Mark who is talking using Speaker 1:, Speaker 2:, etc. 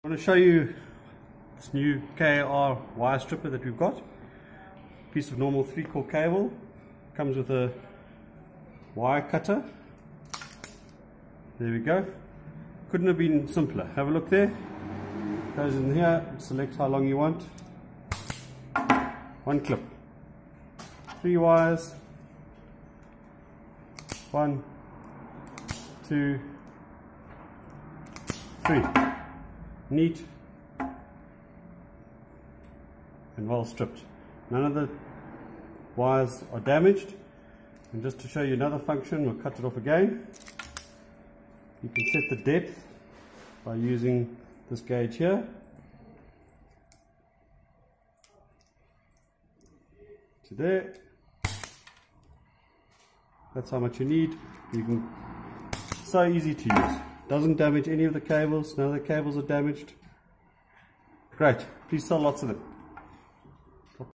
Speaker 1: I want to show you this new KR wire stripper that we've got. Piece of normal 3-core cable, comes with a wire cutter. There we go. Couldn't have been simpler. Have a look there. Goes in here, select how long you want. One clip. 3 wires. 1, 2, 3. Neat and well stripped. None of the wires are damaged. And just to show you another function, we'll cut it off again. You can set the depth by using this gauge here. To there. That's how much you need. You can, so easy to use. Doesn't damage any of the cables. None of the cables are damaged. Great. Please sell lots of them.